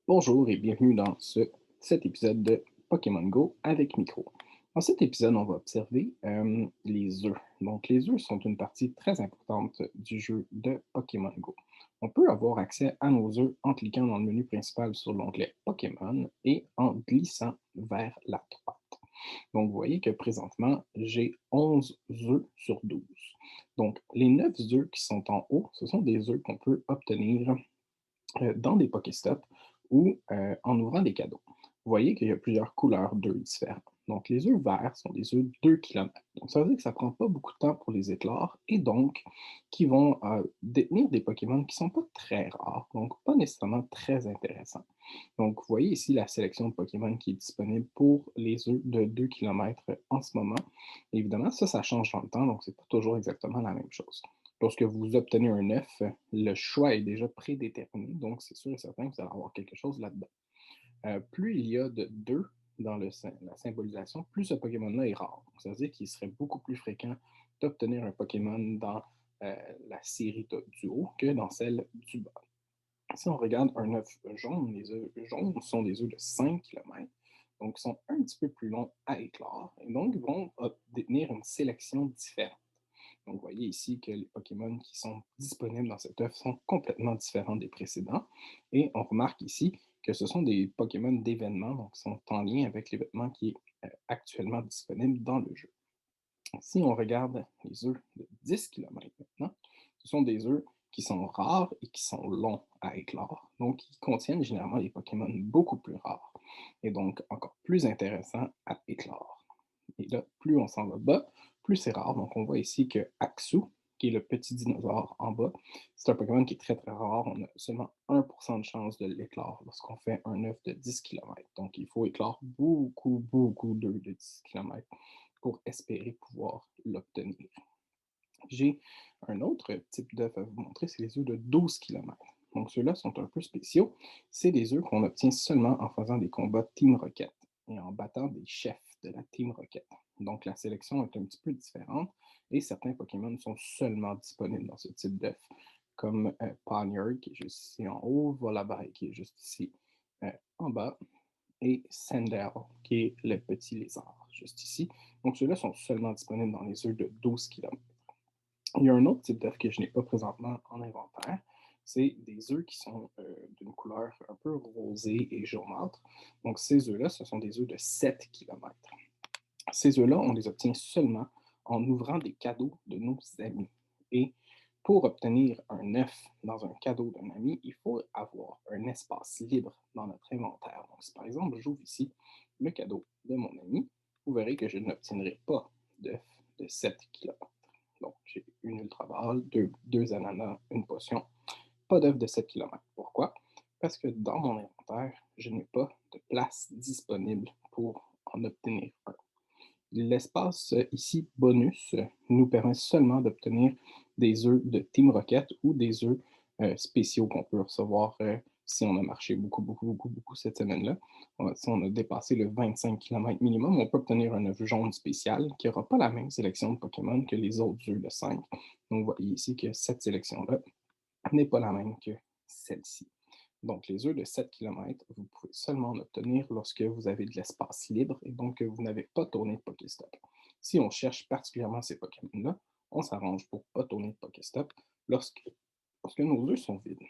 Bonjour et bienvenue dans cet épisode de Pokémon Go avec Micro. Dans cet épisode, on va observer les œufs. Donc, les œufs sont une partie très importante du jeu de Pokémon Go. On peut avoir accès à nos œufs en cliquant dans le menu principal sur l'onglet Pokémon et en glissant vers la droite. Donc, vous voyez que présentement, j'ai 11 œufs sur 12. Donc, les 9 œufs qui sont en haut, ce sont des œufs qu'on peut obtenir dans des Pokéstops ou en ouvrant des cadeaux. Vous voyez qu'il y a plusieurs couleurs d'œufs différents. Donc, les œufs verts sont des œufs de 2 km. Donc, ça veut dire que ça ne prend pas beaucoup de temps pour les éclore et donc qui vont détenir des Pokémon qui ne sont pas très rares, donc pas nécessairement très intéressants. Donc, vous voyez ici la sélection de Pokémon qui est disponible pour les œufs de 2 km en ce moment. Évidemment, ça change dans le temps, donc c'est pas toujours exactement la même chose. Lorsque vous obtenez un œuf, le choix est déjà prédéterminé, donc c'est sûr et certain que vous allez avoir quelque chose là-dedans. Plus il y a de 2 dans la symbolisation, plus ce Pokémon-là est rare. Donc, ça veut dire qu'il serait beaucoup plus fréquent d'obtenir un Pokémon dans la série du haut que dans celle du bas. Si on regarde un œuf jaune, les œufs jaunes sont des œufs de 5 km, donc ils sont un petit peu plus longs à éclore, et donc vont détenir une sélection différente. Donc, vous voyez ici que les Pokémon qui sont disponibles dans cet œuf sont complètement différents des précédents, et on remarque ici que ce sont des Pokémon d'événement, donc qui sont en lien avec l'événement qui est actuellement disponible dans le jeu. Si on regarde les œufs de 10 km maintenant, ce sont des œufs qui sont rares et qui sont longs à éclore. Donc, ils contiennent généralement des Pokémon beaucoup plus rares et donc encore plus intéressants à éclore. Et là, plus on s'en va bas, plus c'est rare. Donc, on voit ici que Axu, qui est le petit dinosaure en bas, c'est un Pokémon qui est très très rare. On a seulement 1% de chance de l'éclore lorsqu'on fait un œuf de 10 km. Donc, il faut éclore beaucoup d'œufs de 10 km pour espérer pouvoir l'obtenir. J'ai un autre type d'œuf à vous montrer, c'est les œufs de 12 km. Donc ceux-là sont un peu spéciaux. C'est des œufs qu'on obtient seulement en faisant des combats Team Rocket et en battant des chefs de la Team Rocket. Donc la sélection est un petit peu différente et certains Pokémon sont seulement disponibles dans ce type d'œuf, comme Ponyard qui est juste ici en haut, Volabai qui est juste ici en bas, et Sandel, qui est le petit lézard, juste ici. Donc, ceux-là sont seulement disponibles dans les œufs de 12 km. Il y a un autre type d'œuf que je n'ai pas présentement en inventaire. C'est des œufs qui sont d'une couleur un peu rosée et jaunâtre. Donc, ces œufs-là, ce sont des œufs de 7 km. Ces œufs-là, on les obtient seulement en ouvrant des cadeaux de nos amis. Et pour obtenir un œuf dans un cadeau d'un ami, il faut avoir un espace libre dans notre inventaire. Donc, si par exemple, j'ouvre ici le cadeau de mon ami, vous verrez que je n'obtiendrai pas d'œuf de 7 km. Donc, j'ai une ultra balle, deux ananas, une potion, pas d'œuf de 7 km. Pourquoi? Parce que dans mon inventaire, je n'ai pas de place disponible pour en obtenir un. L'espace ici bonus nous permet seulement d'obtenir des œufs de Team Rocket ou des œufs spéciaux qu'on peut recevoir si on a marché beaucoup cette semaine-là. Si on a dépassé le 25 km minimum, on peut obtenir un œuf jaune spécial qui n'aura pas la même sélection de Pokémon que les autres œufs de 5. Donc, vous voyez ici que cette sélection-là n'est pas la même que celle-ci. Donc, les œufs de 7 km, vous pouvez seulement en obtenir lorsque vous avez de l'espace libre et donc que vous n'avez pas tourné de Pokéstop. Si on cherche particulièrement ces Pokémon-là, on s'arrange pour ne pas tourner de Pokéstop lorsque nos œufs sont vides.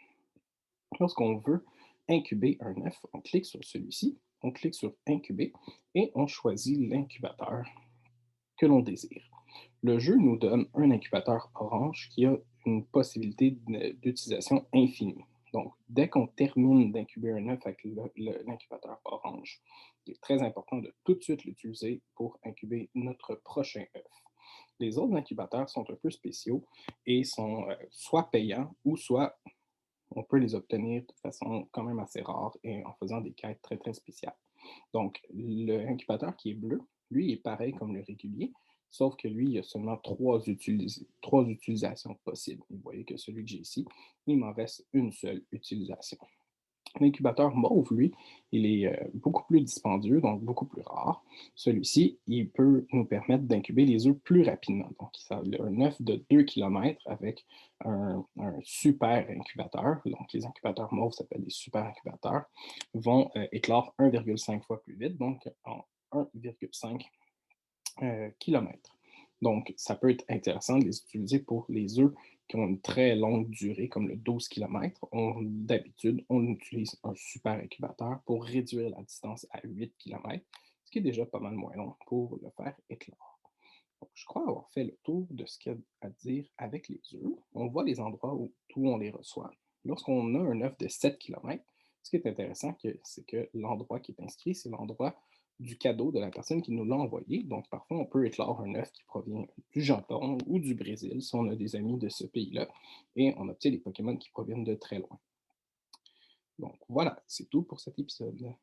Lorsqu'on veut incuber un œuf, on clique sur celui-ci, on clique sur Incuber et on choisit l'incubateur que l'on désire. Le jeu nous donne un incubateur orange qui a une possibilité d'utilisation infinie. Donc, dès qu'on termine d'incuber un œuf avec l'incubateur orange, il est très important de tout de suite l'utiliser pour incuber notre prochain œuf. Les autres incubateurs sont un peu spéciaux et sont soit payants ou soit on peut les obtenir de façon quand même assez rare et en faisant des quêtes très très spéciales. Donc, l'incubateur qui est bleu, lui, est pareil comme le régulier, sauf que lui, il y a seulement trois utilisations possibles. Vous voyez que celui que j'ai ici, il m'en reste une seule utilisation. L'incubateur mauve, lui, il est beaucoup plus dispendieux, donc beaucoup plus rare. Celui-ci, il peut nous permettre d'incuber les œufs plus rapidement. Donc, ça a un œuf de 2 kilomètres avec un super incubateur. Donc, les incubateurs mauves s'appellent des super incubateurs, vont éclore 1,5 fois plus vite, donc en 1,5 kilomètres. Donc, ça peut être intéressant de les utiliser pour les œufs qui ont une très longue durée, comme le 12 kilomètres. D'habitude, on utilise un super incubateur pour réduire la distance à 8 kilomètres, ce qui est déjà pas mal moins long pour le faire éclore. Donc, je crois avoir fait le tour de ce qu'il y a à dire avec les œufs. On voit les endroits où on les reçoit. Lorsqu'on a un œuf de 7 kilomètres, ce qui est intéressant, c'est que l'endroit qui est inscrit, c'est l'endroit du cadeau de la personne qui nous l'a envoyé. Donc, parfois, on peut éclore un œuf qui provient du Japon ou du Brésil, si on a des amis de ce pays-là, et on obtient des Pokémon qui proviennent de très loin. Donc, voilà, c'est tout pour cet épisode.